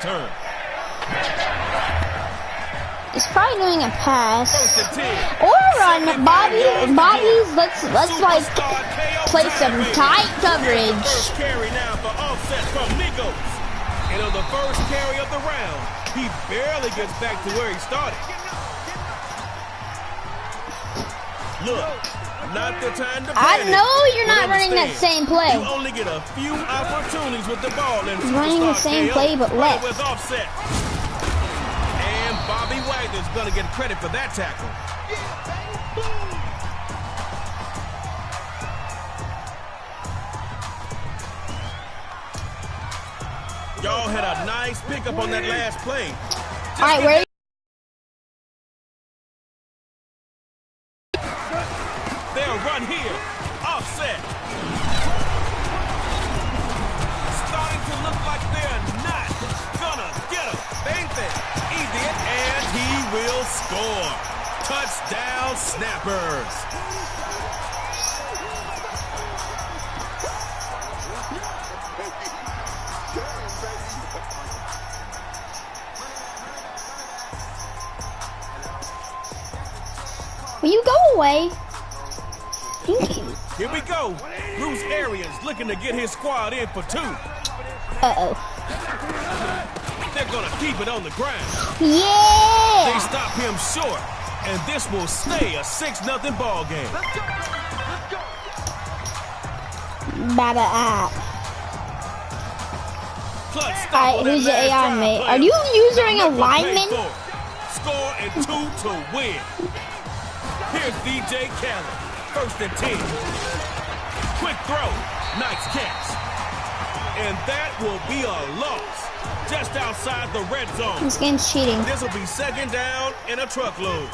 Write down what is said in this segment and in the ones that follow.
turn. He's probably doing a pass or a run. Bobby's. Let's like play some tight coverage. First carry now for offset from Migos. And on the first carry of the round, he barely gets back to where he started. Look, not the time to panic. I know you're not running that same play. You only get a few opportunities with the ball and running the same play but left. With offset. And Bobby Wagner's gonna get credit for that tackle. Y'all had a nice pickup on that last play. All right, where? They'll run here. Offset. Starting to look like they're not gonna get him. Ain't they? He did, and he will score. Touchdown, Snappers. Will you go away? Thank you. Here we go. Bruce Arians looking to get his squad in for 2. Uh-oh. They're going to keep it on the ground. Yeah! They stop him short, and this will stay a 6-0 ball game. Baba app. Alright, who's your AI mate? Are you using a lineman? Score and 2 to win. Here's DJ Khaled. 1st and 10. Quick throw. Nice catch. And that will be a loss. Just outside the red zone. This game's cheating. This will be 2nd down in a truckload.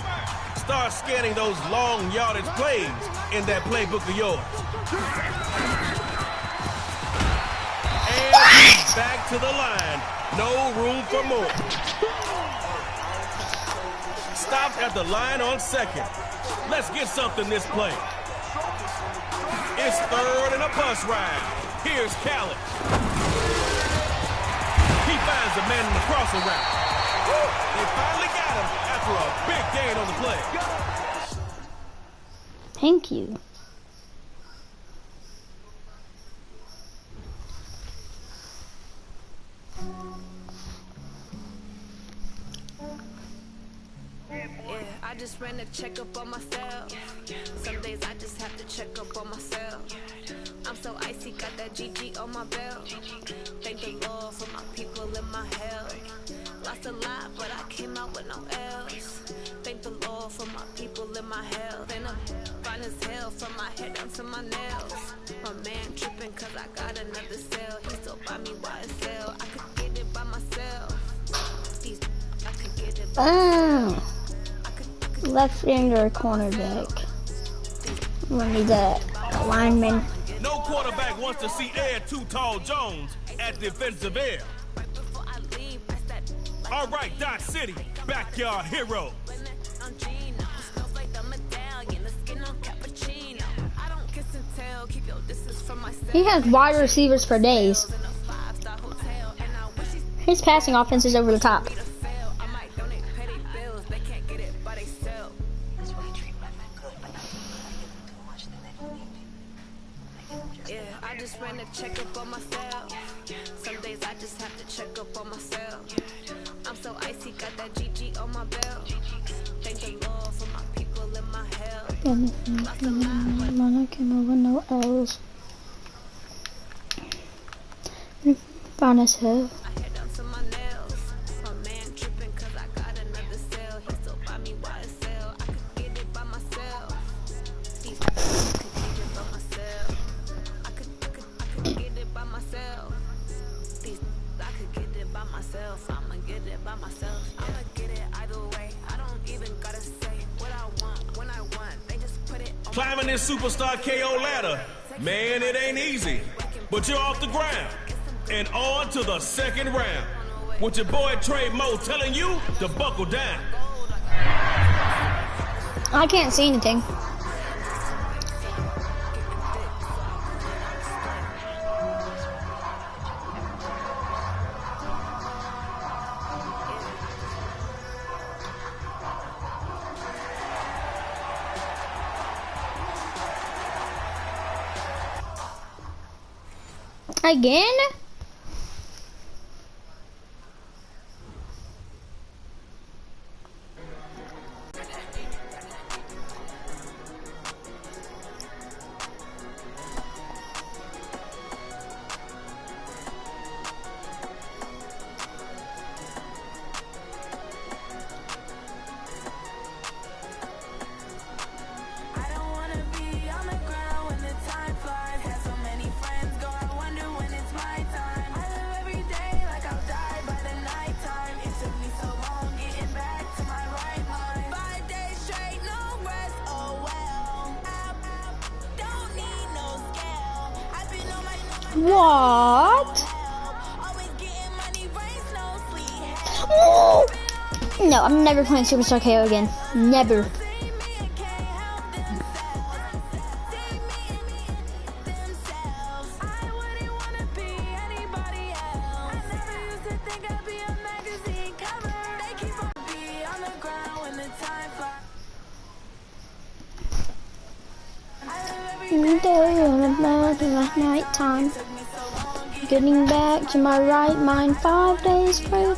Start scanning those long yardage plays in that playbook of yours. And he's back to the line. No room for more. Stopped at the line on 2nd. Let's get something this play. It's 3rd and a bus ride. Here's Khaled. He finds a man in the crossing route. They finally got him after a big gain on the play. Thank you. I just ran a checkup on myself. Some days I just have to check up on myself. I'm so icy, got that GG on my belt. Thank the Lord for my people in my health. Lost a lot, but I came out with no else. Thank the Lord for my people in my health. And I'm fine as hell from my head down to my nails. My man tripping cause I got another cell. He still buy me YSL. I could get it by myself. I could get it by myself. Left finger cornerback. We need that lineman. No quarterback wants to see Ed Too Tall Jones at defensive end. All right, Dot City, backyard hero. He has wide receivers for days. His passing offense is over the top. I just ran a checkup on myself. Some days I just have to check up on myself. I'm so icy, got that GG on my belt. Thank the Lord for my people in my health. I came over no L's. Found us here. I head down to my nails. My man tripping cause I got another cell. He still buy me YSL. I could get it by myself. These could get it by myself. I could get it by myself. I could get it by myself. I'ma get it by myself. I'ma get it either way. I don't even gotta say what I want when I want. They just put it on. Climbing this superstar KO ladder, man, it ain't easy. But you're off the ground and on to the 2nd round. With your boy Trey Moe telling you to buckle down. I can't see anything. Again? What? No, I'm never playing Superstar KO again. Never. Night time. Getting back to my right mind. 5 days straight.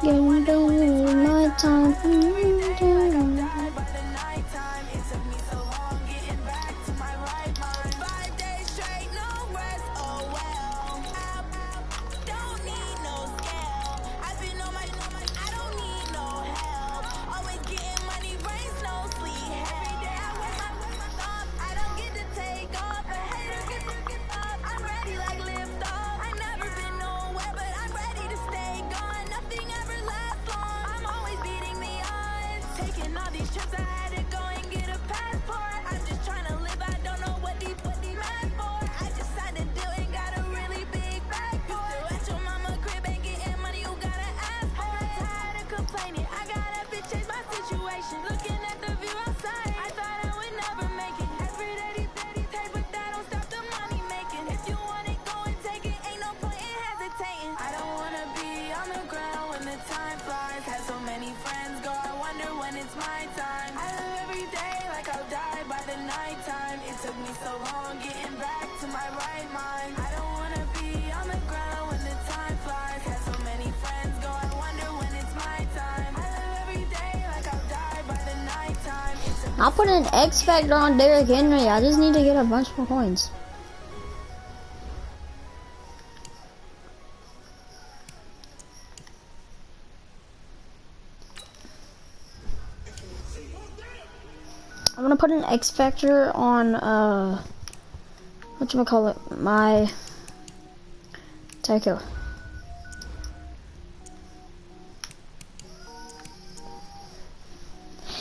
Getting back to my time. I'll put an X Factor on Derrick Henry. I just need to get a bunch more coins. I'm gonna put an X Factor on whatchamacallit, my Tycho.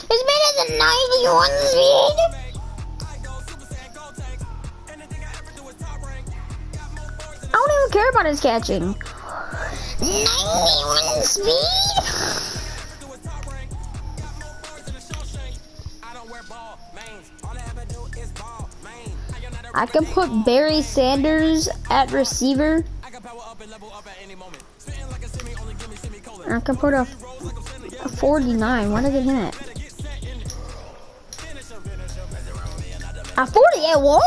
This man has a 91 speed. I don't even care about his catching. 91 speed. I can put Barry Sanders at receiver. I can put a 49. What is it at? A 48. What?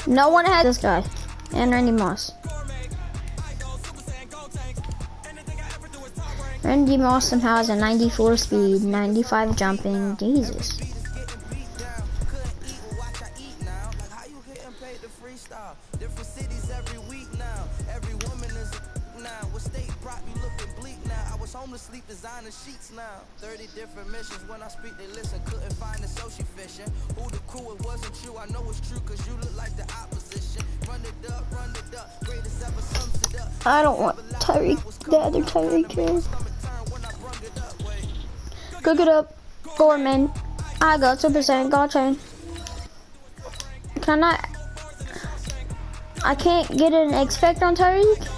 No one had this guy and Randy Moss. Randy Moss somehow has a 94 speed, 95 jumping. Jesus. Sleep designer sheets now. 30 different missions. When I speak, they listen. Couldn't find the social fishing. Who the crew? It wasn't you. I know it's true, cause you look like the opposition. Run it up, greatest ever sums it up. I don't want Tyreek, the other Tyreek here. Cook it up, Foreman. I got Super Saiyan Gold Chain. Can I can't get an X Factor on Tyreek?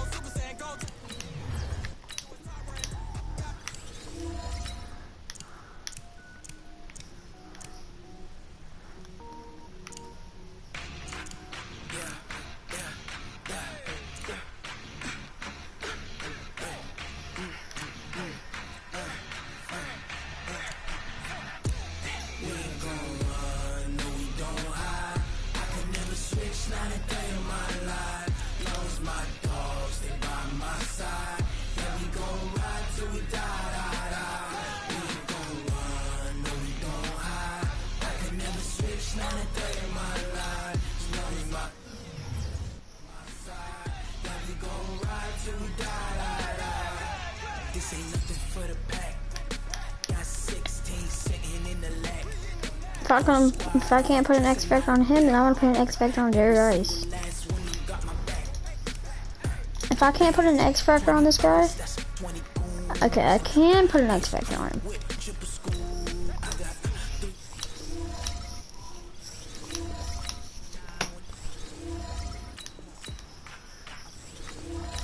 This ain't nothing for the pack. Got 16 sitting in the lap. If I can't put an X Factor on him, then I want to put an X Factor on Jerry Rice. If I can't put an X Factor on this guy, okay, I can put an X Factor on him.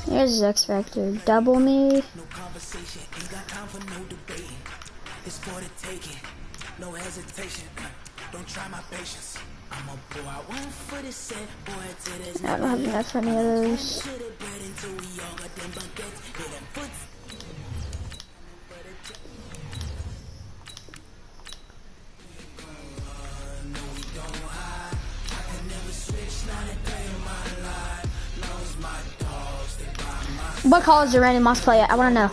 Here's his X Factor. Double me. No conversation, ain't got time for no debating. It's for the taking, no hesitation. Don't try my patience. I'm a boy, I went for the set, boy, to this. I don't have enough for any of those. What college did Randy Moss play at? I want to know.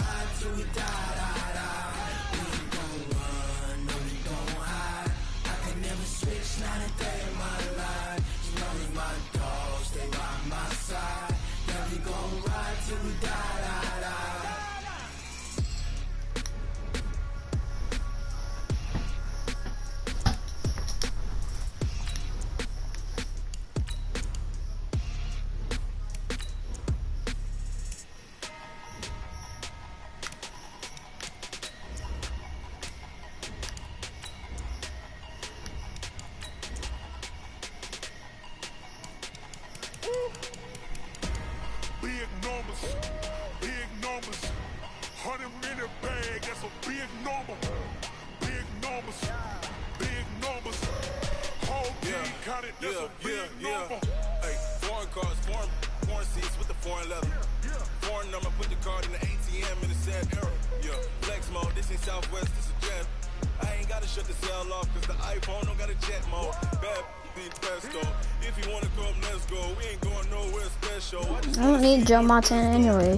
I don't need Joe Montana anyway.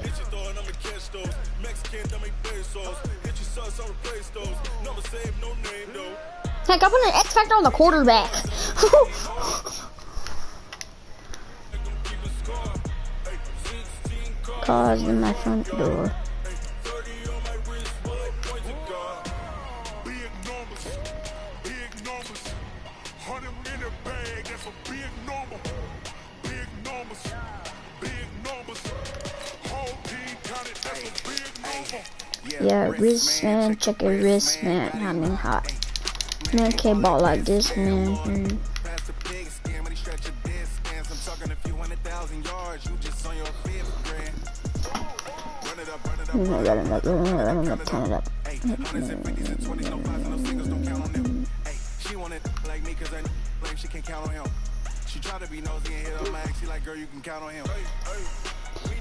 Heck, I put an X Factor on the quarterback. Cars in my front door. Yeah, wrist man, check your wrist man. I mean hot. Man can't ball like this, man. Let him up, turn it up. She wanted like me cause I blame she can't count on him. She tried to be nosy and hit her max. She like, girl, you can count on him.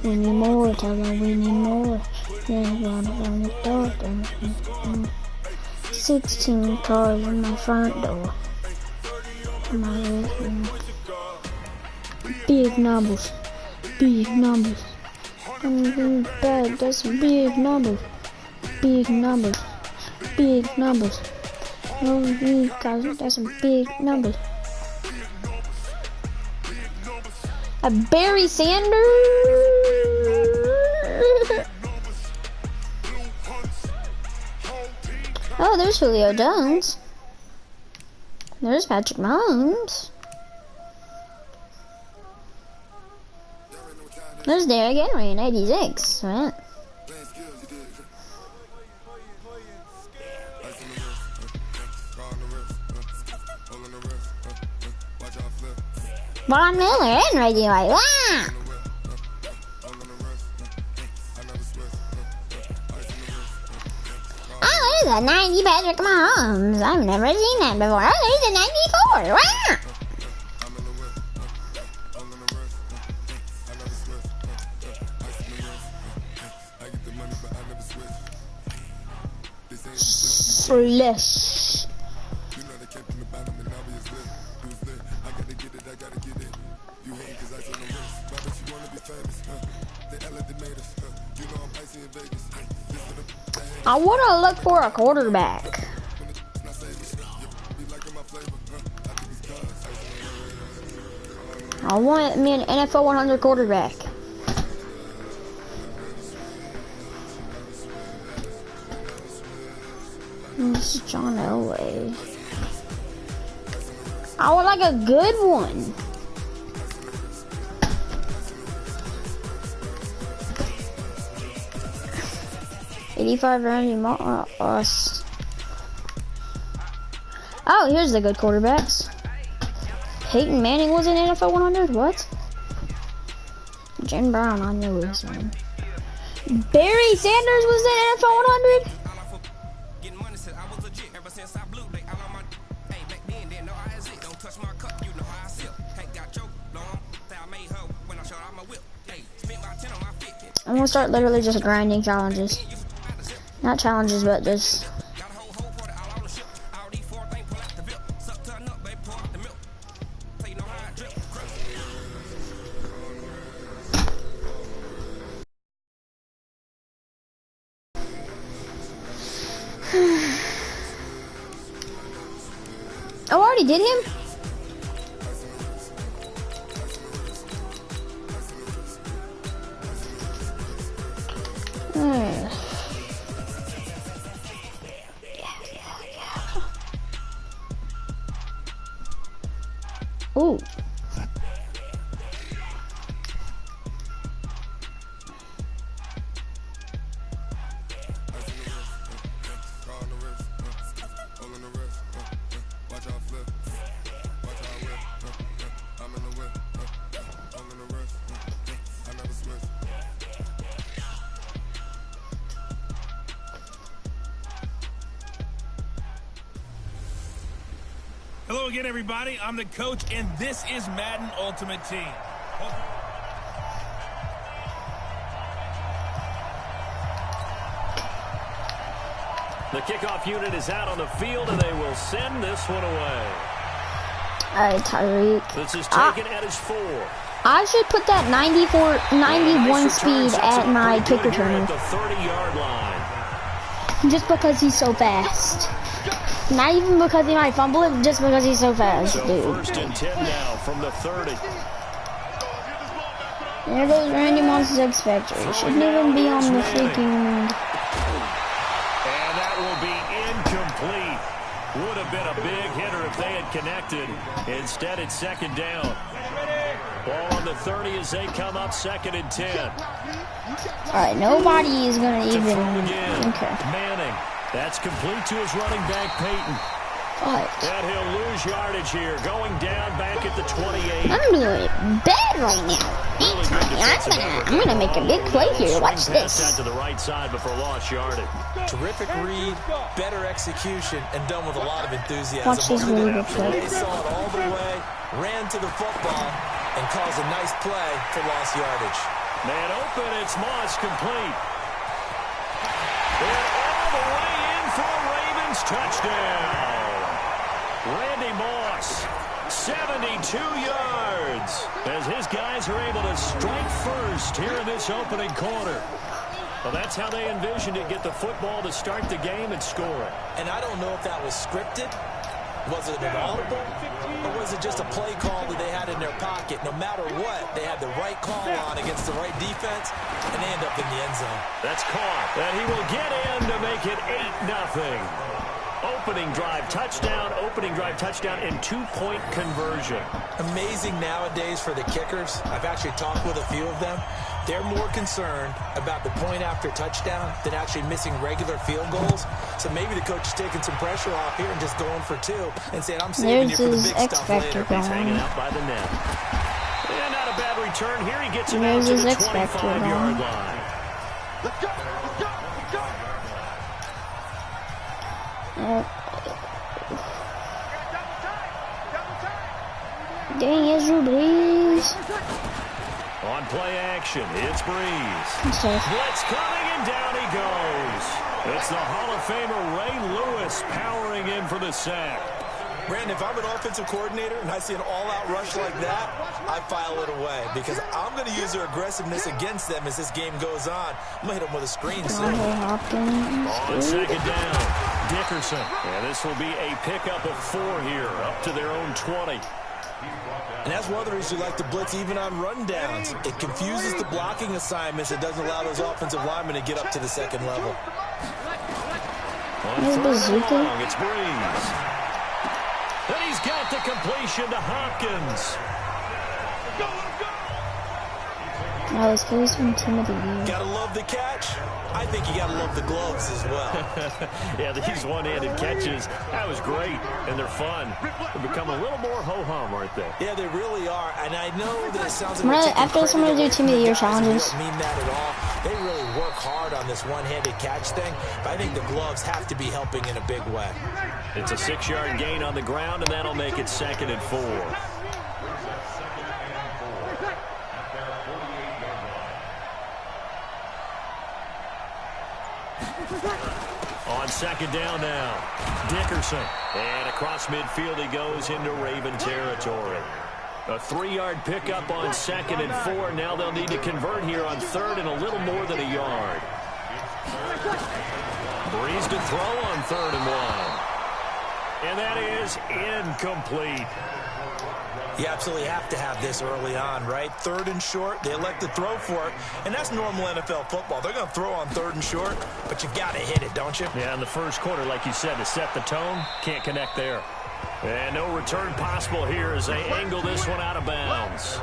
We need more, tell her we need more. Then run around the door. 16 cars in my front door. Big numbers. Big numbers. I'm bad, that's big numbers. Big numbers. Big numbers. No, guys, that's some big numbers. A Barry Sanders. Oh, there's Julio Jones. There's Patrick Mahomes. There's Derrick Henry in 86, right? Von Miller and Reggie White. Wow! Oh, there's a 90 Patrick Mahomes. I've never seen that before. Oh, there's a 94. Wow! Flesh. I want to look for a quarterback. I want me an NFL 100 quarterback. It's John Elway. I would like a good one. $85 Randy Moss. Oh, here's the good quarterbacks. Peyton Manning was in NFL 100. What? Jim Brown, I knew his name. Barry Sanders was in NFL 100. I'm gonna start literally just grinding challenges. Not challenges, but just. Oh, I already did him? Ooh. Hello again, everybody. I'm the coach, and this is Madden Ultimate Team. The kickoff unit is out on the field, and they will send this one away. All right, Tyreek. This is taken at his 4. I should put that 91 speed at my kick returner. At the 30-yard line. Just because he's so fast. Not even because he might fumble it, just because he's so fast, So dude. 1st and 10 now from the 30. There goes Randy Moss's X Factor. He shouldn't even be on the freaking... And that will be incomplete. Would have been a big hitter if they had connected. Instead, it's 2nd down. Ball on the 30 as they come up 2nd and 10. Alright, nobody is going to even... Okay. Manning. That's complete to his running back, Peyton. What? And he'll lose yardage here, going down back at the 28. I'm doing bad right now. I'm gonna make a big play here. Watch this. To the right side before lost yardage. Terrific read, better execution, and done with a lot of enthusiasm. Watch this really good play. They saw it all the way, ran to the football, and caused a nice play for lost yardage. Man open, it's Moss complete. And all the way in for a Ravens touchdown. Randy Moss, 72 yards, as his guys are able to strike first here in this opening quarter. Well, that's how they envisioned it, get the football to start the game and score it. And I don't know if that was scripted. Was it an audible? Or was it just a play call that they had in their pocket? No matter what, they had the right call on against the right defense, and they end up in the end zone. That's caught. And he will get in to make it 8-0. Opening drive touchdown, and 2-point conversion. Amazing nowadays for the kickers. I've actually talked with a few of them. They're more concerned about the point after touchdown than actually missing regular field goals. So maybe the coach is taking some pressure off here and just going for 2 and saying, I'm saving you for the big stuff later. He's hanging out by the net. And not a bad return here. He gets him out There's to his the X Factor 25-yard going. line. Let's go, let's go, let's go. Dang, it's Drew Brees. On play action, it's Breeze. Okay. Blitz coming, and down he goes. It's the Hall of Famer Ray Lewis powering in for the sack. Brandon, if I'm an offensive coordinator and I see an all-out rush like that, I file it away because I'm going to use their aggressiveness against them as this game goes on. I'm going to hit them with a screen soon. On 2nd down, Dickerson. And this will be a pickup of 4 here, up to their own 20. And that's one of the reasons you like to blitz even on run downs. It confuses the blocking assignments. It doesn't allow those offensive linemen to get up to the second level. On His third and bazooka. long, it's Breeze. And he's got the completion to Hopkins. Oh, this kid's from Team of the Year. Gotta love the catch. I think you gotta love the gloves as well. Yeah, these one-handed catches, that was great, and they're fun. They become a little more ho-hum, aren't they? Yeah, they really are. And I know that it sounds like After this, I'm gonna do Team of the Year challenges. I don't mean that at all. They really work hard on this one-handed catch thing, but I think the gloves have to be helping in a big way. It's a 6-yard gain on the ground, and that'll make it 2nd and 4. On 2nd down now, Dickerson. And across midfield he goes into Raven territory. A 3-yard pickup on 2nd and 4. Now they'll need to convert here on 3rd and a little more than a yard. Breeze to throw on 3rd and 1. And that is incomplete. You absolutely have to have this early on, right? 3rd and short, they elect to throw for it, and that's normal NFL football. They're going to throw on 3rd and short, but you got to hit it, don't you? Yeah, in the first quarter, like you said, to set the tone, can't connect there. And no return possible here as they angle this one out of bounds.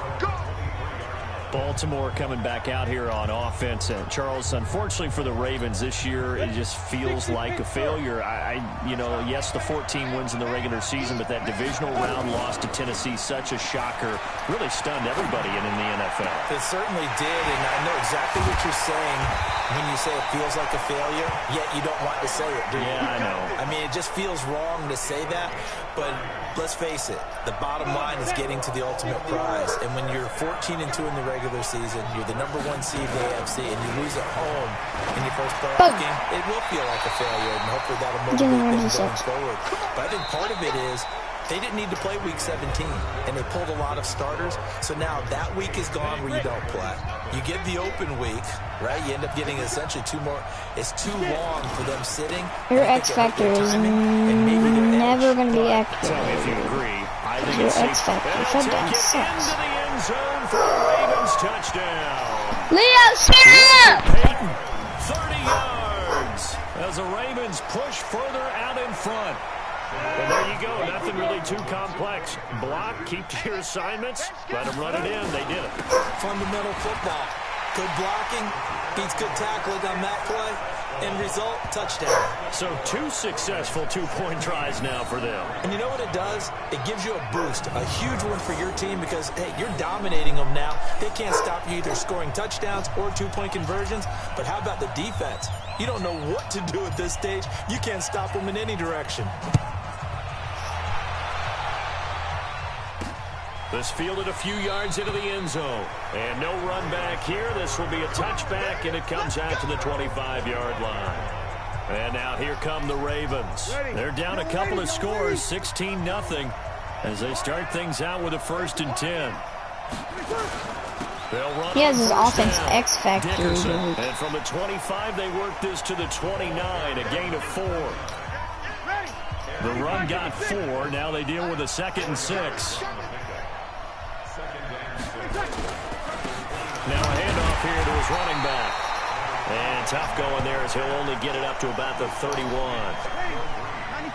Baltimore coming back out here on offense. And Charles, unfortunately for the Ravens this year, it just feels like a failure. Yes, the 14 wins in the regular season, but that divisional round loss to Tennessee, such a shocker, really stunned everybody in the NFL. It certainly did, and I know exactly what you're saying when you say it feels like a failure, yet you don't want to say it, do you? Yeah, I know. I mean, it just feels wrong to say that, but let's face it, the bottom line is getting to the ultimate prize, and when you're 14-2 in the regular season, you're the #1 seed in the AFC, and you lose at home in your first playoff game, it will feel like a failure, and hopefully that'll motivate them going forward. But I think part of it is they didn't need to play Week 17, and they pulled a lot of starters, so now that week is gone where you don't play. You get the open week, right? You end up getting essentially 2 more. It's too long for them sitting. Your X Factor is never going to be accurate. Tell me if you agree. I think Your it's X Factor shutdown sucks. into the end zone for a Ravens touchdown. Leo, shut up! Peyton, 30 yards as the Ravens push further out in front. And there you go. Nothing really too complex. Block, keep to your assignments, let them run it in. They did it. Fundamental football. Good blocking, beats good tackling on that play, end result, touchdown. So 2 successful 2-point tries now for them. And you know what it does? It gives you a boost, a huge one for your team because, hey, you're dominating them now. They can't stop you either scoring touchdowns or 2-point conversions. But how about the defense? You don't know what to do at this stage. You can't stop them in any direction. This fielded a few yards into the end zone. And no run back here. This will be a touchback, and it comes out to the 25-yard line. And now here come the Ravens. They're down a couple of scores, 16-0, as they start things out with a 1st and 10. They'll run. He has his offense down. X Factor. Dickerson. And from the 25, they work this to the 29, a gain of 4. The run got 4. Now they deal with a 2nd and 6. Now a handoff here to his running back. And tough going there as he'll only get it up to about the 31.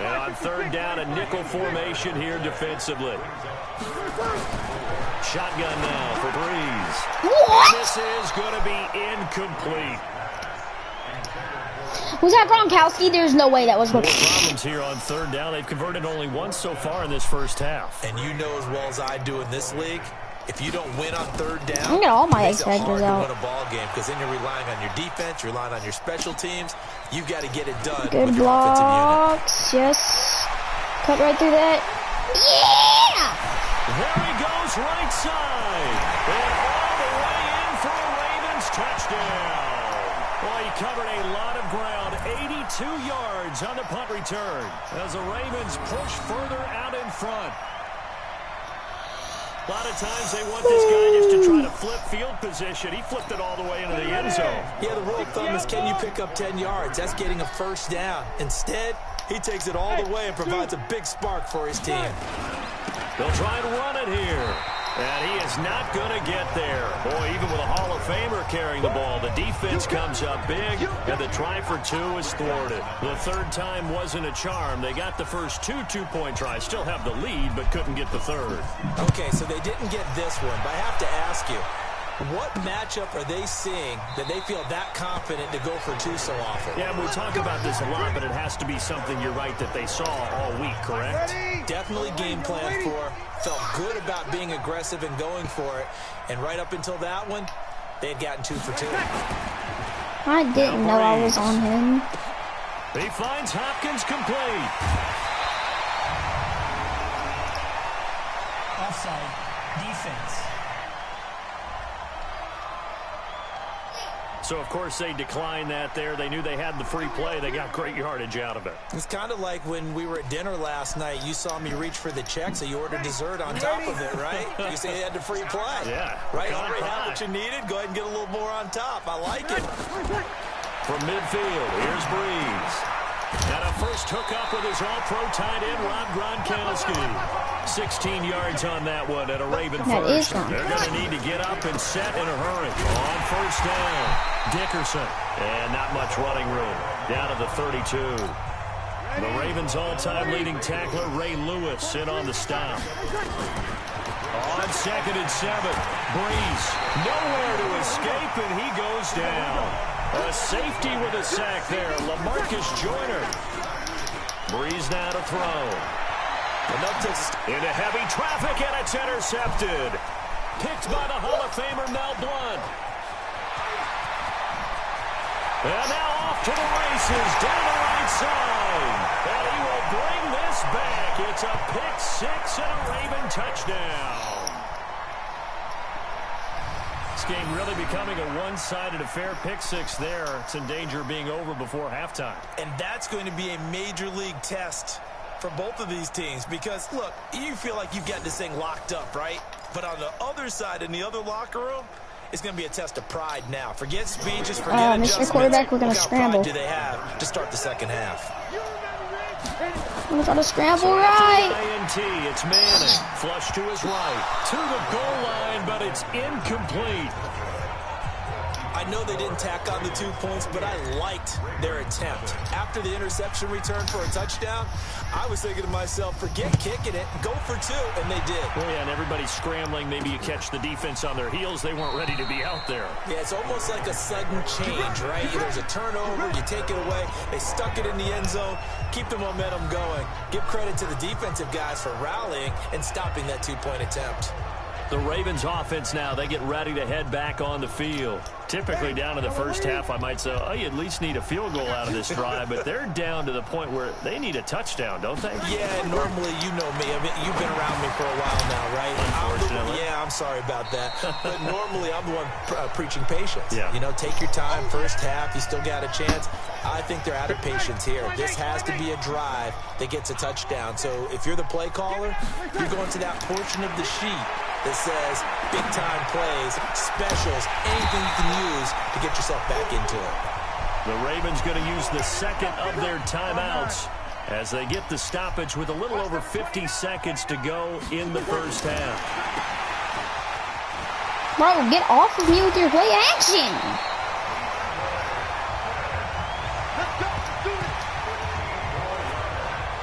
And on 3rd down, a nickel formation here defensively. Shotgun now for Breeze. What? And this is going to be incomplete. Was that Gronkowski? There's no way that was More Gronkowski. problems here on 3rd down. They've converted only once so far in this first half. And you know as well as I do in this league, if you don't win on 3rd down, I'm gonna get all my it makes X it Factors hard out. to win a ball game because then you're relying on your defense, you're relying on your special teams. You've got to get it done Good with your offensive unit. blocks. Yes. Cut right through that. Yeah! There he goes right side. And all the way in for a Ravens touchdown. Well, he covered a lot of ground. 82 yards on the punt return as the Ravens push further out in front. A lot of times they want this guy just to try to flip field position. He flipped it all the way into the end zone. Yeah, the rule of thumb is can you pick up 10 yards? That's getting a 1st down. Instead, he takes it all the way and provides a big spark for his team. They'll try and run it here. And he is not going to get there. Boy, even with a Hall of Famer carrying the ball, the defense comes up big, and the try for two is thwarted. The third time wasn't a charm. They got the first two-point tries, still have the lead, but couldn't get the third. Okay, so they didn't get this one, but I have to ask you, what matchup are they seeing that they feel that confident to go for two so often? Yeah, we talk about this a lot, but it has to be something, you're right, that they saw all week, correct? Definitely game plan for. Felt good about being aggressive and going for it. And right up until that one, they had gotten 2 for 2. I didn't know I was on him. He finds Hopkins complete. Offside. Defense. So, of course, they declined that there. They knew they had the free play. They got great yardage out of it. It's kind of like when we were at dinner last night. You saw me reach for the check, so you ordered dessert on top of it, right? You say you had the free play. Yeah. Right? Already had what you needed. Go ahead and get a little more on top. I like it. From midfield, here's Breeze. And a first hookup with his all-pro tight end, Rob Gronkowski. 16 yards on that one at a Raven first. They're going to need to get up and set in a hurry. On first down, Dickerson. And not much running room. Down to the 32. The Ravens' all-time leading tackler, Ray Lewis, in on the stop. On 2nd and 7, Breeze. Nowhere to escape, and he goes down. A safety with a sack there, LaMarcus Joyner. Breeze now to throw. Into heavy traffic, and it's intercepted. Picked by the Hall of Famer, Mel Blount. And now off to the races, down the right side. And he will bring this back. It's a pick six and a Raven touchdown. This game really becoming a one-sided affair. Pick six there. It's in danger of being over before halftime. And that's going to be a major league test for both of these teams because, look, you feel like you've got this thing locked up, right? But on the other side, in the other locker room, it's going to be a test of pride now. Forget speeches, forget adjustments. Mr. Quarterback, we're going to scramble. What pride do they have to start the second half? We're going to scramble right. INT, it's Manning. Flush to his right. To the goal line, but it's incomplete. I know they didn't tack on the 2 points, but I liked their attempt. After the interception return for a touchdown, I was thinking to myself, forget kicking it, go for two, and they did. Well, yeah, and everybody's scrambling. Maybe you catch the defense on their heels. They weren't ready to be out there. Yeah, it's almost like a sudden change, right? There's a turnover, you take it away, they stuck it in the end zone, keep the momentum going. Give credit to the defensive guys for rallying and stopping that 2-point attempt. The Ravens offense now, they get ready to head back on the field. Typically down to the first half, I might say, oh, you at least need a field goal out of this drive, but they're down to the point where they need a touchdown, don't they? Yeah, normally, you know me. I mean, you've been around me for a while now, right? Unfortunately. I'm sorry about that. But normally, I'm the one preaching patience. Yeah. You know, take your time, first half, you still got a chance. I think they're out of patience here. This has to be a drive that gets a touchdown. So if you're the play caller, you're going to that portion of the sheet that says big-time plays, specials, anything you can use to get yourself back into it. The Ravens going to use the second of their timeouts as they get the stoppage with a little over 50 seconds to go in the first half. Bro, get off of me with your play action.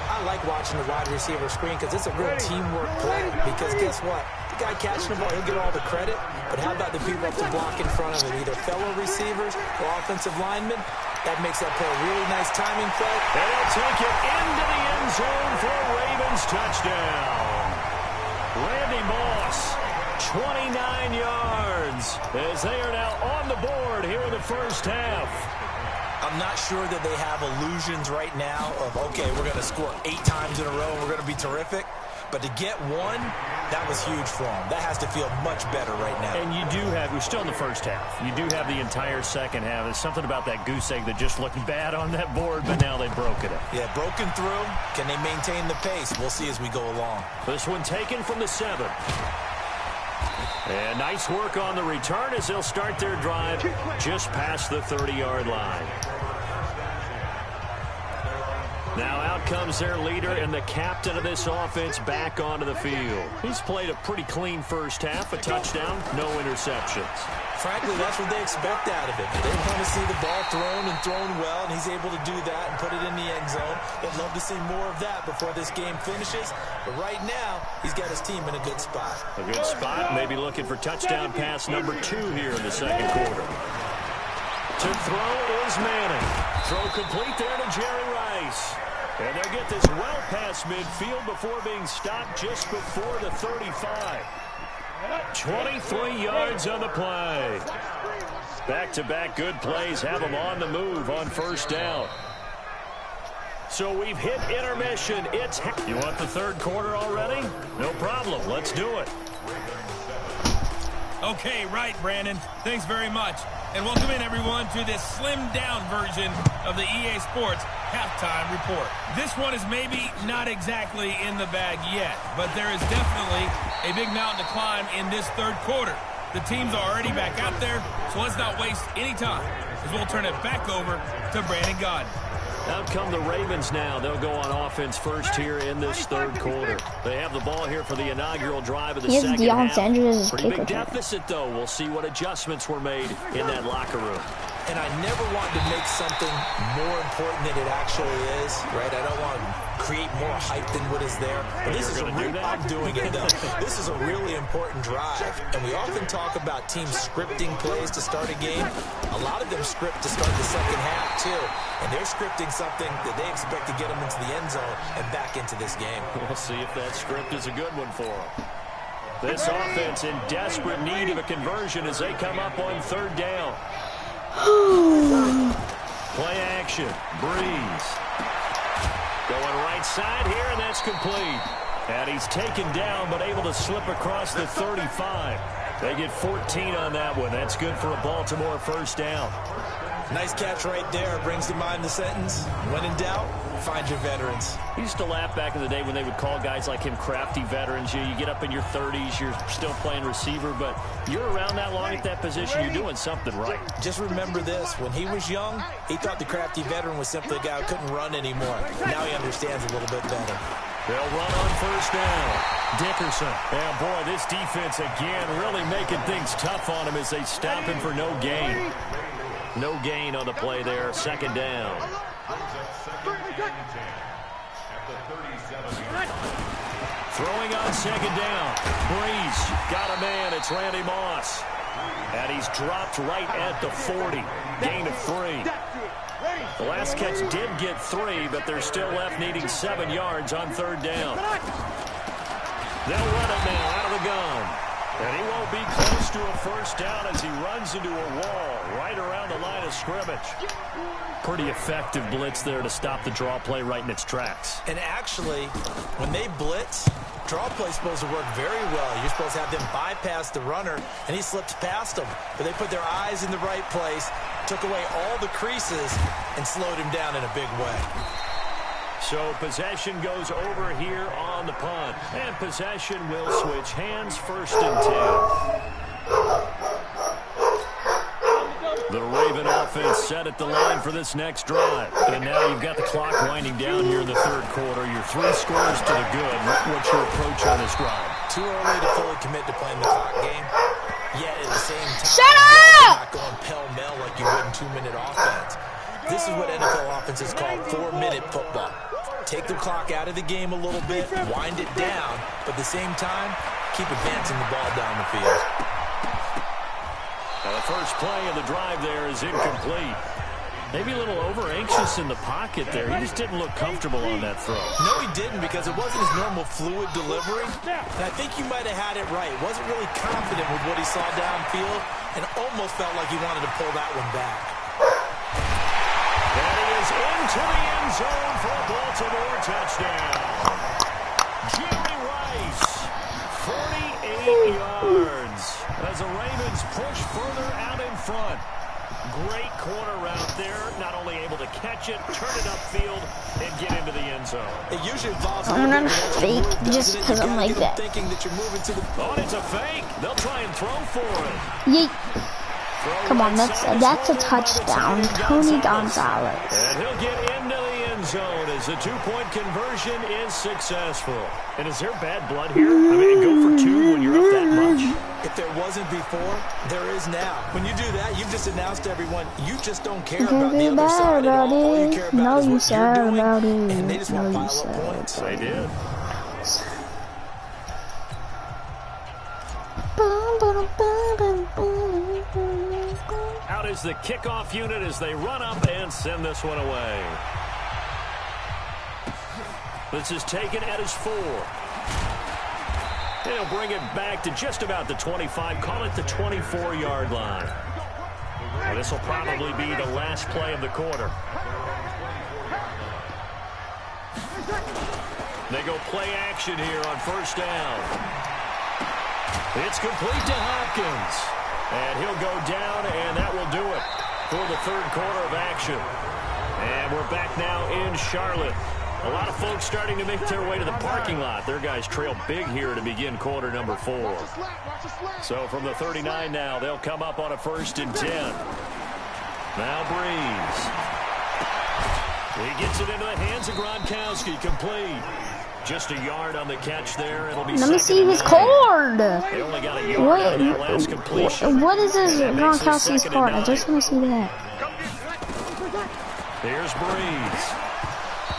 I like watching the wide receiver screen because it's a real teamwork play. Because guess what? The guy catching the ball, he'll get all the credit. But how about the people up to block in front of him? Either fellow receivers or offensive linemen. That makes that play a really nice timing play. And he'll take it into the end zone for a Ravens touchdown. Randy Moss, 29 yards, as they are now on the board here in the first half. I'm not sure that they have illusions right now of, okay, we're going to score 8 times in a row and we're going to be terrific. But to get one, that was huge for them. That has to feel much better right now. And you do have, we're still in the first half. You do have the entire second half. There's something about that goose egg that just looked bad on that board, but now they broke it up. Yeah, broken through. Can they maintain the pace? We'll see as we go along. This one taken from the 7. And nice work on the return as they'll start their drive just past the 30-yard line. Now out comes their leader and the captain of this offense back onto the field. He's played a pretty clean first half, a touchdown, no interceptions. Frankly, that's what they expect out of him. They want to see the ball thrown and thrown well, and he's able to do that and put it in the end zone. They'd love to see more of that before this game finishes. But right now, he's got his team in a good spot. A good spot, maybe looking for touchdown pass number 2 here in the second quarter. To throw is Manning. Throw complete there to Jerry Rice. And they'll get this well past midfield before being stopped just before the 35. 23 yards on the play. Back-to-back good plays have them on the move on first down. So we've hit intermission. You want the third quarter already? No problem. Let's do it. Okay, right, Brandon. Thanks very much. And welcome in, everyone, to this slimmed-down version of the EA Sports Halftime Report. This one is maybe not exactly in the bag yet, but there is definitely a big mountain to climb in this third quarter. The teams are already back out there, so let's not waste any time, as we'll turn it back over to Brandon Gaudin. Out come the Ravens now. They'll go on offense first here in this third quarter. They have the ball here for the inaugural drive of the second half. Pretty big deficit, though. We'll see what adjustments were made in that locker room. And I never want to make something more important than it actually is, right? I don't want to create more hype than what is there. But this is I'm doing it, though. This is a really important drive. And we often talk about teams scripting plays to start a game. A lot of them script to start the second half, too. And they're scripting something that they expect to get them into the end zone and back into this game. We'll see if that script is a good one for them. This offense in desperate need of a conversion as they come up on third down. Play action. Breeze. Going right side here, and that's complete. And he's taken down, but able to slip across the 35. They get 14 on that one. That's good for a Baltimore first down. Nice catch right there. Brings to mind the sentence, when in doubt, find your veterans. I used to laugh back in the day when they would call guys like him crafty veterans. You get up in your 30s, you're still playing receiver, but you're around that long at that position, you're doing something right. Just remember this. When he was young, he thought the crafty veteran was simply a guy who couldn't run anymore. Now he understands a little bit better. They'll run on first down. Dickerson. Yeah, boy, this defense again really making things tough on him as they stop him for no gain. No gain on the play there. Second down. Throwing on second down. Breeze got a man. It's Randy Moss. And he's dropped right at the 40. Gain of 3. The last catch did get 3, but they're still left needing 7 yards on third down. They'll run it now out of the gun. And he won't be close to a first down as he runs into a wall right around the line of scrimmage. Pretty effective blitz there to stop the draw play right in its tracks. And actually, when they blitz, draw play's supposed to work very well. You're supposed to have them bypass the runner, and he slips past them. But they put their eyes in the right place, took away all the creases, and slowed him down in a big way. So possession goes over here on the punt. And possession will switch hands, first and 10. The Raven offense set at the line for this next drive. And now you've got the clock winding down here in the third quarter. You're 3 scores to the good. What's your approach on this drive? Too early to fully commit to playing the clock game. Yet at the same time, shut up! Not going pell-mell like you would in 2-minute offense. This is what NFL offenses call 4-minute football. Take the clock out of the game a little bit, wind it down, but at the same time, keep advancing the ball down the field. Now the first play of the drive there is incomplete. Maybe a little over-anxious in the pocket there. He just didn't look comfortable on that throw. No, he didn't, because it wasn't his normal fluid delivery. And I think you might have had it right. Wasn't really confident with what he saw downfield and almost felt like he wanted to pull that one back. And he is into the end zone for a Baltimore touchdown. Jerry Rice, 48 yards as the Ravens push further out in front. Great corner route there. Not only able to catch it, turn it upfield, and get into the end zone. It usually involves I'm not fake just because I'm like that. Thinking that you're moving to the... Oh, it's a fake. They'll try and throw for it. Yeet. Come on, that's a touchdown. Tony Gonzalez. And he'll get into the end end zone as the two-point conversion is successful. And is there bad blood here? I mean, go for two when you're up that much? If there wasn't before, there is now. When you do that, you've just announced to everyone, you just don't care about the other side at all. All you care about is what you're doing, and they just want to pile up points. They did. Out is the kickoff unit as they run up and send this one away. This is taken at his 4. And he'll bring it back to just about the 25. Call it the 24-yard line. Well, this will probably be the last play of the quarter. They go play action here on first down. It's complete to Hopkins. And he'll go down, and that will do it for the third quarter of action. And we're back now in Charlotte. A lot of folks starting to make their way to the parking lot. Their guys trail big here to begin quarter number 4. So from the 39 now, they'll come up on a 1st and 10. Now Breeze. He gets it into the hands of Gronkowski, complete. Just a yard on the catch there. It'll be Let me see his card. They only got a yard on that last completion. What is this Gronkowski's card? I just want to see that. Here's Breeze.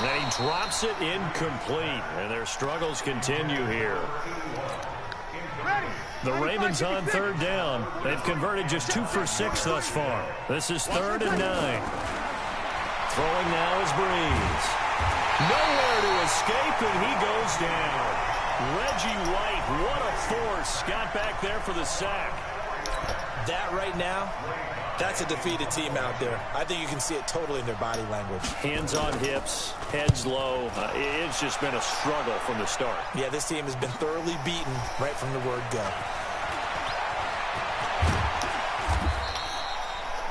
Then he drops it incomplete. And their struggles continue here. The Ravens on third down. They've converted just 2 for 6 thus far. This is 3rd and 9. Throwing now is Breeze. Nowhere to escape, and he goes down. Reggie White, what a force. Got back there for the sack. That right now, that's a defeated team out there. I think you can see it totally in their body language. Hands on hips, heads low. It's just been a struggle from the start. Yeah, this team has been thoroughly beaten right from the word go.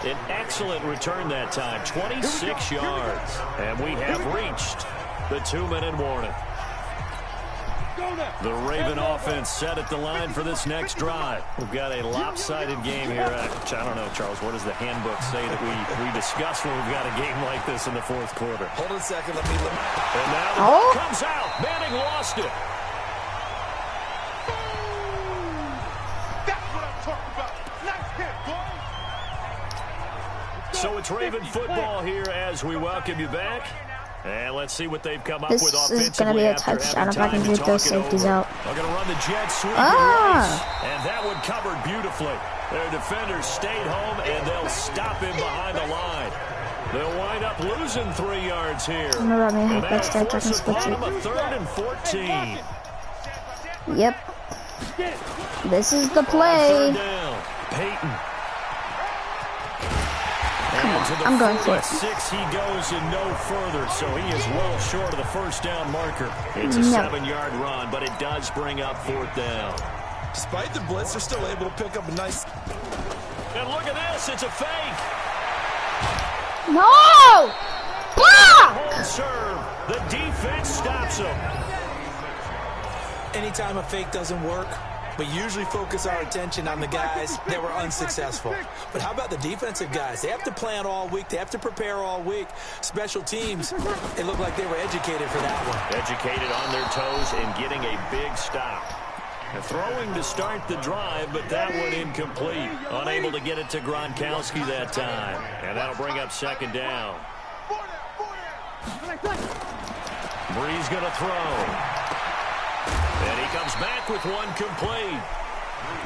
An excellent return that time, 26 yards. And we have reached the 2-minute warning. The Raven offense set at the line for this next drive. We've got a lopsided game here. I don't know, Charles, what does the handbook say that we discuss when we've got a game like this in the 4th quarter? Hold on a second. Let me look. And now the ball comes out. Manning lost it. That's what I'm talking about. Nice hit, boy. So it's Raven football here as we welcome you back. And let's see what they've come up with offensively. This is going to be a touchdown if I can get those safeties out. They're going to run the jet sweep and that one covered beautifully. Their defenders stayed home, and they'll stop him behind the line. They'll wind up losing 3 yards here. And that'll force upon them a 3rd and 14. Yep. This is the play. 3rd down. Peyton. Come on, I'm going for it. 6 he goes and no further, so he is well short of the first down marker. It's a 7-yard run, but it does bring up 4th down. Despite the blitz, they're still able to pick up a nice... And look at this, it's a fake. No! Block! Hold serve. The defense stops him. Anytime a fake doesn't work, we usually focus our attention on the guys that were unsuccessful. But how about the defensive guys? They have to plan all week. They have to prepare all week. Special teams, it looked like they were educated for that one. Educated on their toes and getting a big stop. And throwing to start the drive, but that one incomplete. Unable to get it to Gronkowski that time. And that'll bring up 2nd down. Breeze going to throw. And he comes back with one complete.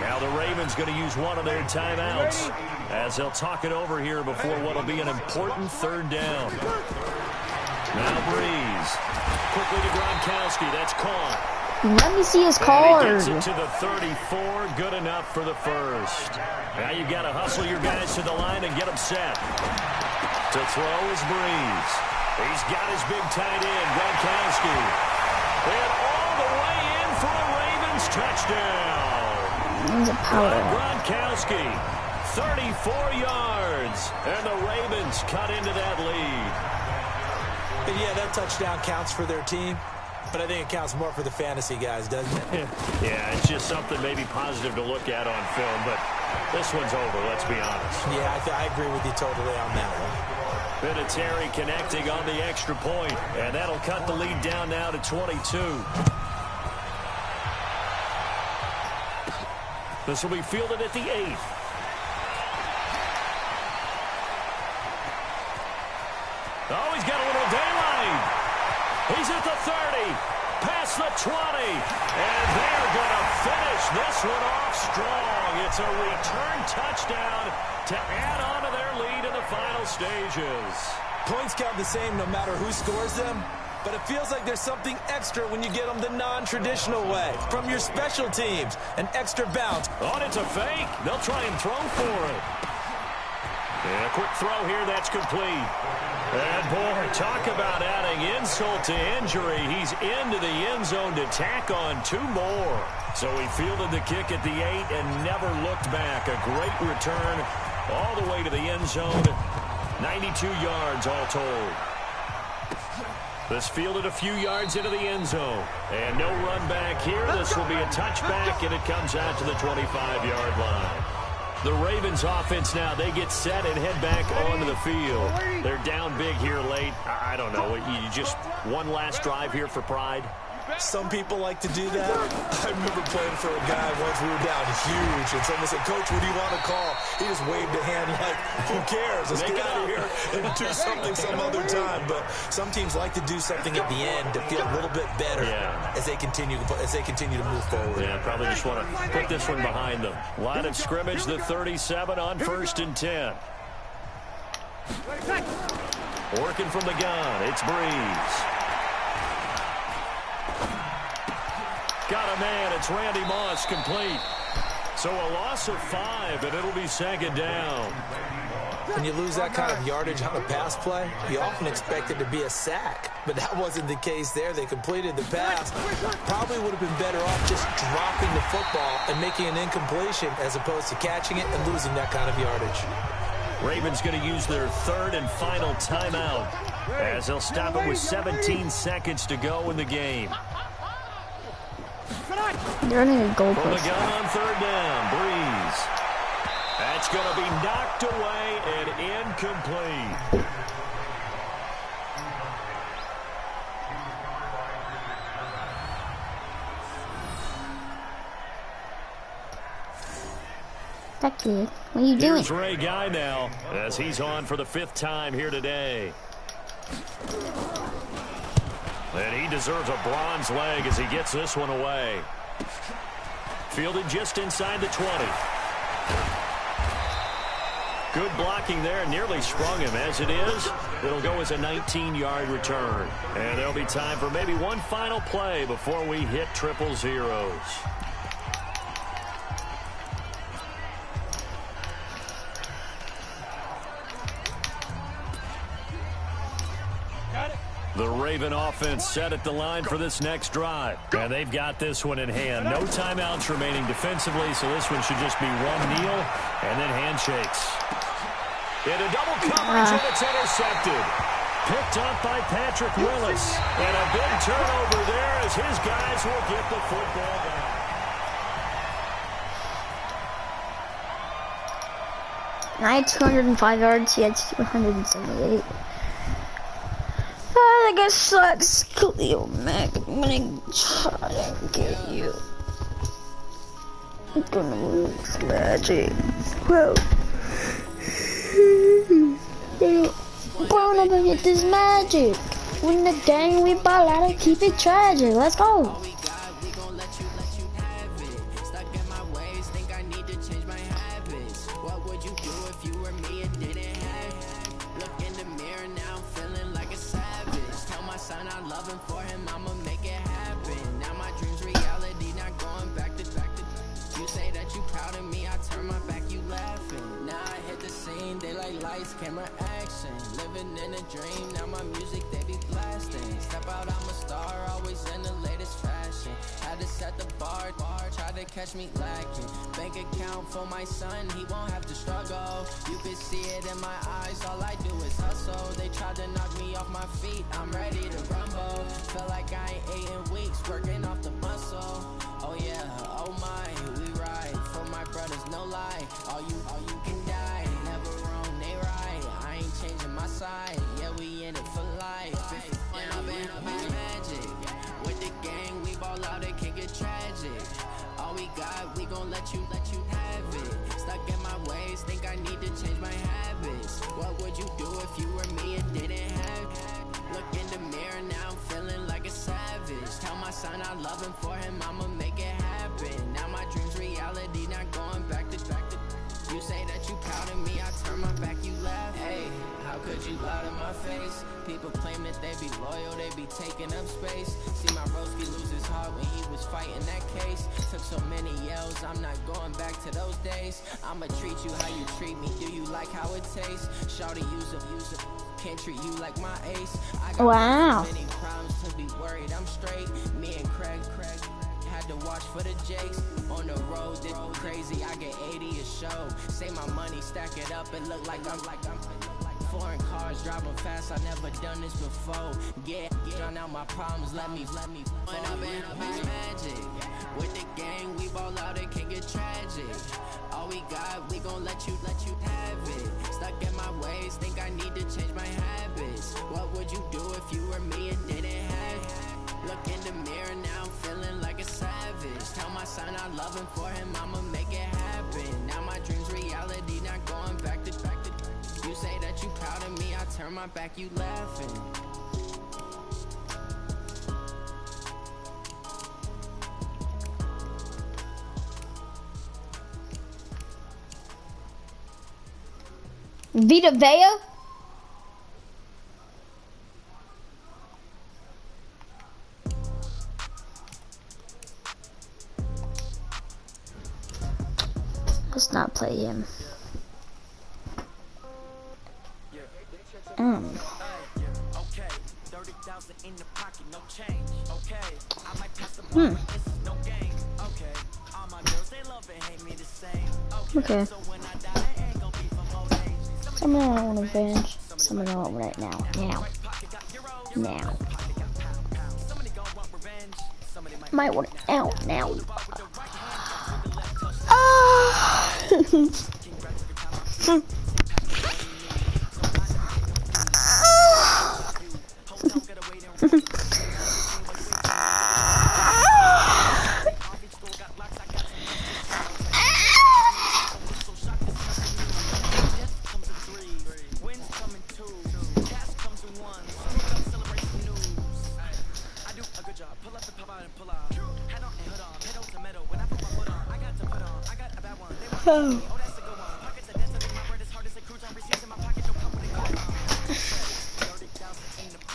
Now the Ravens going to use one of their timeouts as they'll talk it over here before what will be an important 3rd down. Now Breeze. Quickly to Gronkowski. That's caught. Let me see his card. And he gets it to the 34. Good enough for the first. Now you've got to hustle your guys to the line and get them set. To throw is Breeze. He's got his big tight end, Gronkowski. And all the way in for a Ravens touchdown. He's a power. Gronkowski, 34 yards. And the Ravens cut into that lead. And yeah, that touchdown counts for their team. But I think it counts more for the fantasy guys, doesn't it? Yeah, it's just something maybe positive to look at on film. But this one's over, let's be honest. Yeah, I agree with you totally on that one. Vinatieri connecting on the extra point, and that'll cut the lead down now to 22. This will be fielded at the 8th. Oh, he's got a little daylight. He's at the 30, past the 20, and they're going to finish this one off strong. It's a return touchdown to add on to their lead in the final stages. Points count the same no matter who scores them, but it feels like there's something extra when you get them the non-traditional way. From your special teams, an extra bounce. Oh, it's a fake. They'll try and throw for it. And a quick throw here, that's complete. And, boy, talk about adding insult to injury. He's into the end zone to tack on 2 more. So he fielded the kick at the 8 and never looked back. A great return all the way to the end zone. 92 yards all told. This fielded a few yards into the end zone. And no run back here. This will be a touchback, and it comes out to the 25-yard line. The Ravens offense now, they get set and head back onto the field. They're down big here late. I don't know. You just one last drive here for pride? Some people like to do that. I remember playing for a guy once. We were down huge, and someone said, "Coach, what do you want to call?" He just waved a hand like, "Who cares? Let's get out of here and do something some other time." But some teams like to do something at the end to feel a little bit better as they continue to move forward. Yeah, probably just want to put this one behind them. Line of scrimmage, the 37 on 1st and 10. Working from the gun, it's Breeze. Got a man. It's Randy Moss, complete. So a loss of 5, and it'll be 2nd down. When you lose that kind of yardage on a pass play, you often expect it to be a sack. But that wasn't the case there. They completed the pass. Probably would have been better off just dropping the football and making an incompletion as opposed to catching it and losing that kind of yardage. Ravens going to use their 3rd and final timeout as they'll stop it with 17 seconds to go in the game. They're running a goal From the post. gun on 3rd down, Breeze. That's going to be knocked away and incomplete. That kid, what are you doing? Here's Ray Guy now as he's on for the 5th time here today. And he deserves a bronze leg as he gets this one away. Fielded just inside the 20. Good blocking there. Nearly sprung him. As it is, it'll go as a 19-yard return. And there'll be time for maybe one final play before we hit 000. The Raven offense set at the line for this next drive. And they've got this one in hand. No timeouts remaining defensively, so this one should just be one kneel and then handshakes. In a double coverage, and it's intercepted. Picked up by Patrick Willis. And a big turnover there as his guys will get the football back. I had 205 yards, he had 278. I think it sucks, Khalil Mack. I'm gonna try to get you. I'm gonna lose Magic. Bro. Bro, I'm gonna get this Magic. When the gang we ball out and keep it tragic. Let's go. Camera action, living in a dream. Now my music they be blasting. Step out, I'm a star, always in the latest fashion. Had to set the bar, tried to catch me lacking. Bank account for my son, he won't have to struggle. You can see it in my eyes, all I do is hustle. They tried to knock me off my feet, I'm ready to rumble. Feel like I ain't ate in weeks, working off the muscle. Oh yeah, oh my, we ride for my brothers, no lie. All you can die, never wrong, they right. I ain't changing my song. side. Yeah, we in it for life. Yeah, I've been magic. With the gang, we ball out, it can get tragic. All we got, we gon' let you have it. Stuck in my ways, think I need to change my habits. What would you do if you were me and didn't have it? Look in the mirror, now I'm feeling like a savage. Tell my son I love him, for him I'ma make it happen. Now my dream's reality, not going back to. You say that you proud of me, I turn my back, you laugh. Hey, how could you lie to my face? People claim that they be loyal, they be taking up space. See my broski lose his heart when he was fighting that case. Took so many yells, I'm not going back to those days. I'ma treat you how you treat me, do you like how it tastes? Shawty use up, can't treat you like my ace. I got so many crimes to be worried, I'm straight. Me and Craig had to watch for the Jakes. On the road, this crazy, I get 80 a show. Say my money, stack it up, it look like I'm foreign cars, driving fast, I never done this before. Yeah, drown out my problems, let me When I've been magic. With the gang, we ball out, it can get tragic. All we got, we gon' let you have it. Stuck in my ways, think I need to change my habits. What would you do if you were me and didn't have it? Look in the mirror, now I'm feeling like a savage. Tell my son I love him, for him I'ma make it happen. Now my dream's reality, not going back to. You say that you proud of me, I turn my back, you laughing. Vita Vea? Let's not play him. Okay. Some of them I want to bench. Some of them I want right now. Now. Might want it out now.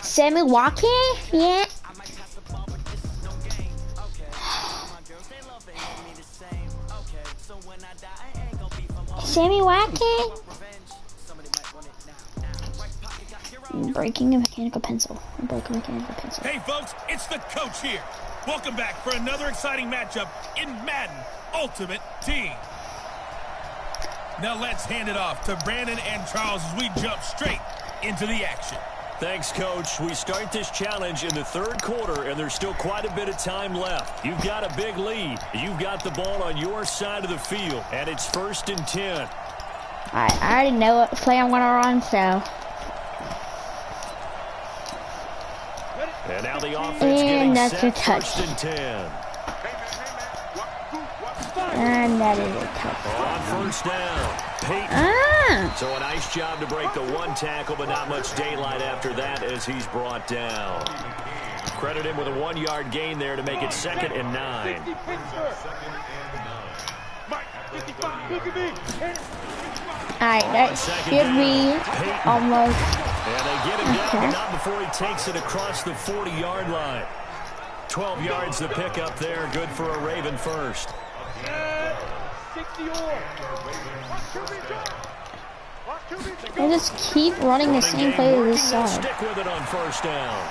Sammy Walker? Yeah. Sammy Walker? Breaking a mechanical pencil. Hey folks, it's the coach here. Welcome back for another exciting matchup in Madden Ultimate Team. Now let's hand it off to Brandon and Charles as we jump straight into the action. Thanks, Coach. We start this challenge in the third quarter, and there's still quite a bit of time left. You've got a big lead. You've got the ball on your side of the field, and it's 1st and 10. Alright, I already know what play I'm going to run, so. And now the offense getting that's set, a touch. 1st and 10. And that is a touch. On 1st down, Peyton. So a nice job to break the one tackle, but not much daylight after that as he's brought down. Credit him with a 1-yard gain there to make it 2nd and 9. Alright, that should be almost. And they get him down, but not before he takes it across the 40-yard line. 12 yards to pick up there, good for a Raven first. They just keep running the same play to this side. Stick with it on 1st down.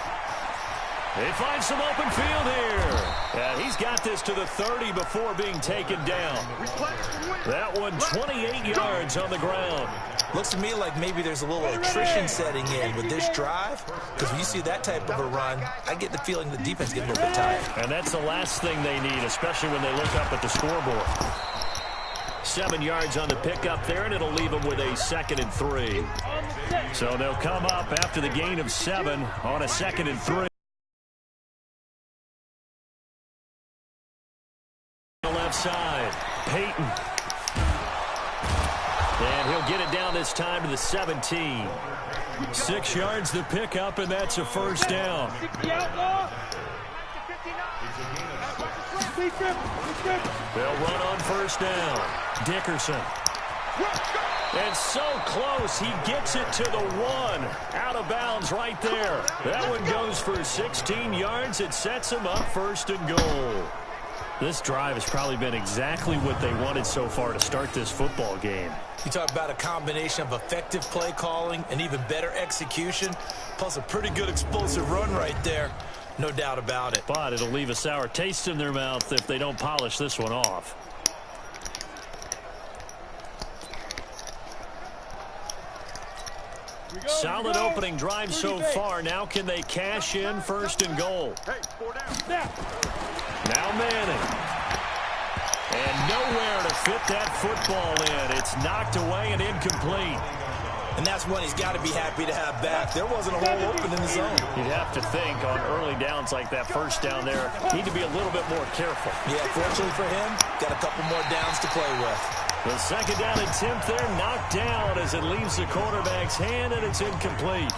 They find some open field here. He's got this to the 30 before being taken down. That one 28 yards on the ground. Looks to me like maybe there's a little attrition setting in with this drive, because when you see that type of a run, I get the feeling the defense gets a little bit tired. And that's the last thing they need, especially when they look up at the scoreboard. 7 yards on the pickup there, and it'll leave them with a 2nd and 3. So they'll come up after the gain of 7 on a 2nd and 3. Left side, Peyton. And he'll get it down this time to the 17. 6 yards to pick up, and that's a first down. They'll run on first down. Dickerson. And so close, he gets it to the 1. Out of bounds right there. That one goes for 16 yards. It sets him up 1st and goal. This drive has probably been exactly what they wanted so far to start this football game. You talk about a combination of effective play calling and even better execution, plus a pretty good explosive run right there. No doubt about it. But it'll leave a sour taste in their mouth if they don't polish this one off. Solid opening drive so far. Now can they cash in 1st and goal? Now Manning. And nowhere to fit that football in. It's knocked away and incomplete. And that's one he's got to be happy to have back. There wasn't a hole open in the zone. You'd have to think on early downs like that first down there, need to be a little bit more careful. Yeah, fortunately for him, got a couple more downs to play with. The 2nd down attempt there knocked down as it leaves the quarterback's hand, and it's incomplete.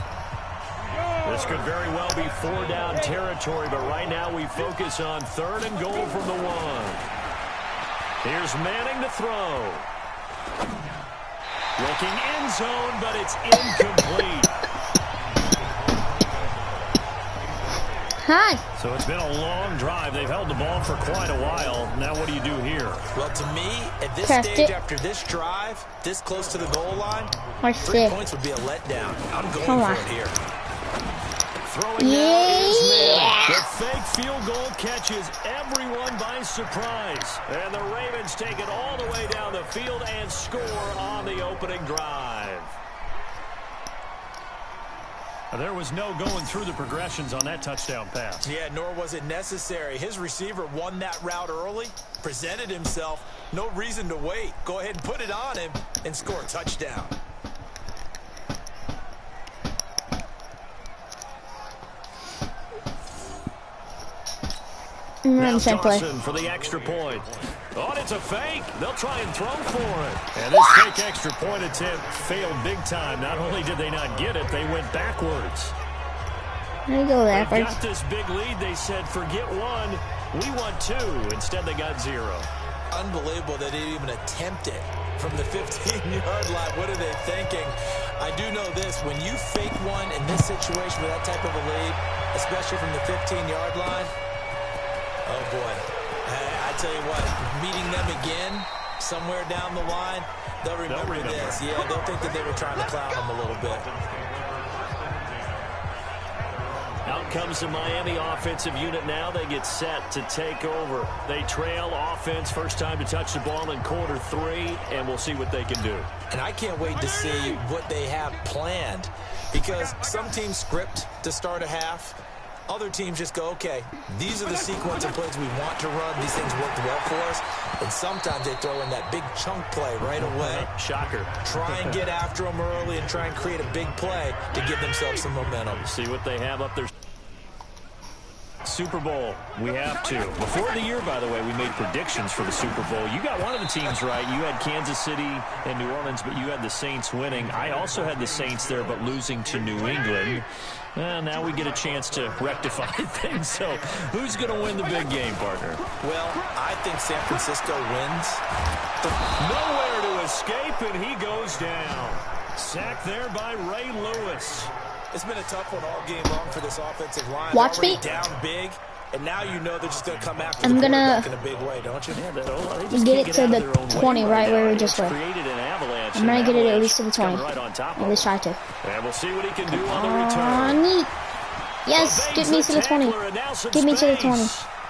This could very well be 4-down territory, but right now we focus on 3rd and goal from the 1. Here's Manning to throw. Looking end zone, but it's incomplete. Hi. So it's been a long drive. They've held the ball for quite a while. Now what do you do here? Well, to me, at this Test stage, it. after this drive, this close to the goal line, Watch 3 this. points would be a letdown. I'm going Come on. for it here. Throwing now is Manning. The fake field goal catches everyone by surprise. And the Ravens take it all the way down the field and score on the opening drive. There was no going through the progressions on that touchdown pass. Yeah, nor was it necessary. His receiver won that route early, presented himself. No reason to wait. Go ahead and put it on him and score a touchdown. Now Same play. Dawson for the extra point. Oh, it's a fake. They'll try and throw for it. And this fake extra point attempt failed big time. Not only did they not get it, they went backwards. There you go, They backwards. got this big lead. They said, forget 1. We want 2. Instead, they got 0. Unbelievable that they didn't even attempt it from the 15-yard line. What are they thinking? I do know this. When you fake one in this situation with that type of a lead, especially from the 15-yard line, oh, boy. I tell you what, meeting them again somewhere down the line, they'll remember this. Yeah, they'll think that they were trying to clown them a little bit. Out comes the Miami offensive unit now. They get set to take over. They trail offense. First time to touch the ball in quarter 3, and we'll see what they can do. And I can't wait to see what they have planned, because some teams script to start a half. Other teams just go, okay, these are the sequence of plays we want to run. These things worked well for us. And sometimes they throw in that big chunk play right away. Shocker. Try and get after them early and try and create a big play to give themselves some momentum. See what they have up there. Super Bowl, we have to. Before the year, by the way, we made predictions for the Super Bowl. You got one of the teams right. You had Kansas City and New Orleans, but you had the Saints winning. I also had the Saints there, but losing to New England. Well, now we get a chance to rectify things. So who's going to win the big game, partner? Well, I think San Francisco wins. Nowhere to escape, and he goes down. Sacked there by Ray Lewis. It's been a tough one all game long for this offensive line. Watch me. Down big, and now you know they're just going to come after I'm the gonna quarterback in a big way, don't you? Yeah, they just get can't it to out of the their own 20 way right where we now. just It's were. created an avalanche. I'm gonna get it at Avalanche least to the 20. coming right on top of At least try to. And we'll see what he can do on the return. Neat. Yes, get me to the 20. Get me to the 20.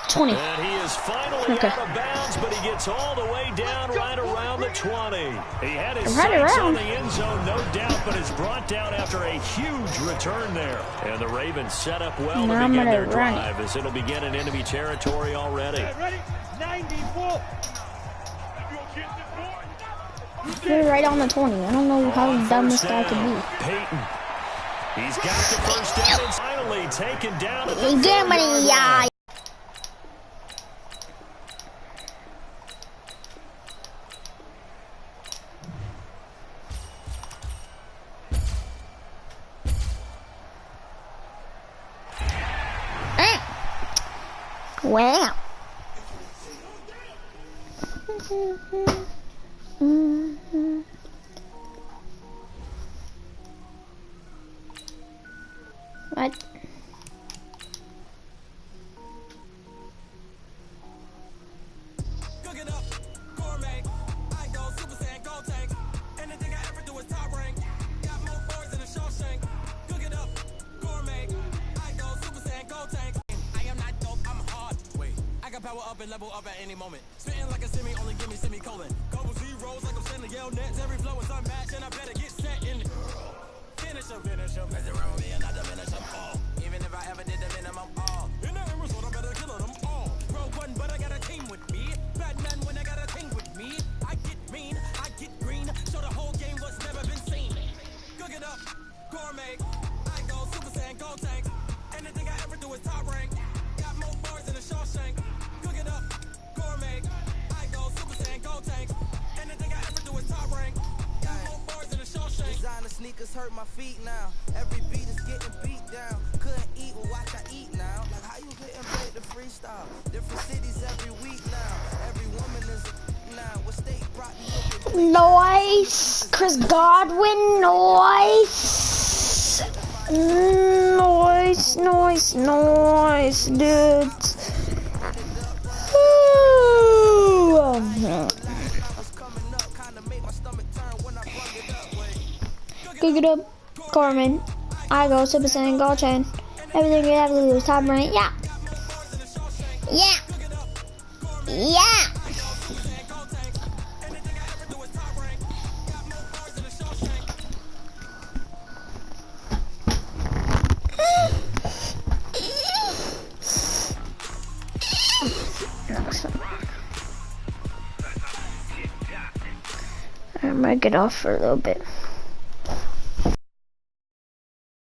20. And he is finally Okay. out of bounds, but he gets all the way down right around the 20. He had his Right sights around. on the end zone, no doubt, but is brought down after a huge return there. And the Ravens set up well Now to I'm begin gonna their run it. drive as it'll begin in enemy territory already. Ready? 94. We're right on the 20. I don't know how dumb this guy could be. Peyton. He's got the first down and finally taken down at the Damn it, yeah. Wow. What? Cook it up, gourmet. I go Super Saiyan, Gold Tank. Anything I ever do is top rank. Got more boys than a Shawshank. Cook it up, gourmet. I go Super Saiyan, Gold Tank. I am not dope, I'm hard. Wait, I can power up and level up at any moment. Spitting like a semi, only give me semicolon. Couple zeros like I'm sending yell nets. Every flow is unmatched, and I better get set in. Finish him. Mess around with me and I diminish them all. Even if I ever did the minimum all. In the end result, I better kill them all. Rogue one, but I got a team with me. Batman when I got a team with me. I get mean, I get green. Show the whole game what's never been seen. Cook it up, gourmet. I go Super Saiyan, Gold Tank. Anything I ever do is top rank. Got more bars than a Shawshank. Cook it up, gourmet. I go Super Saiyan, Gold Tank. Anything I ever do is top rank. Got more bars than a Shawshank. Designer sneakers hurt my feet now. Every beat is getting beat down. Couldn't eat, well watch I eat now. Like how you getting paid to freestyle? Different cities every week now. Every woman is a now. What state brought you? Nice. Chris Godwin, nice. Nice, dude. Cook it up, Corman. I go Super Saiyan, Gold Chain. Everything you have to do is top rank. Yeah. I might get off for a little bit.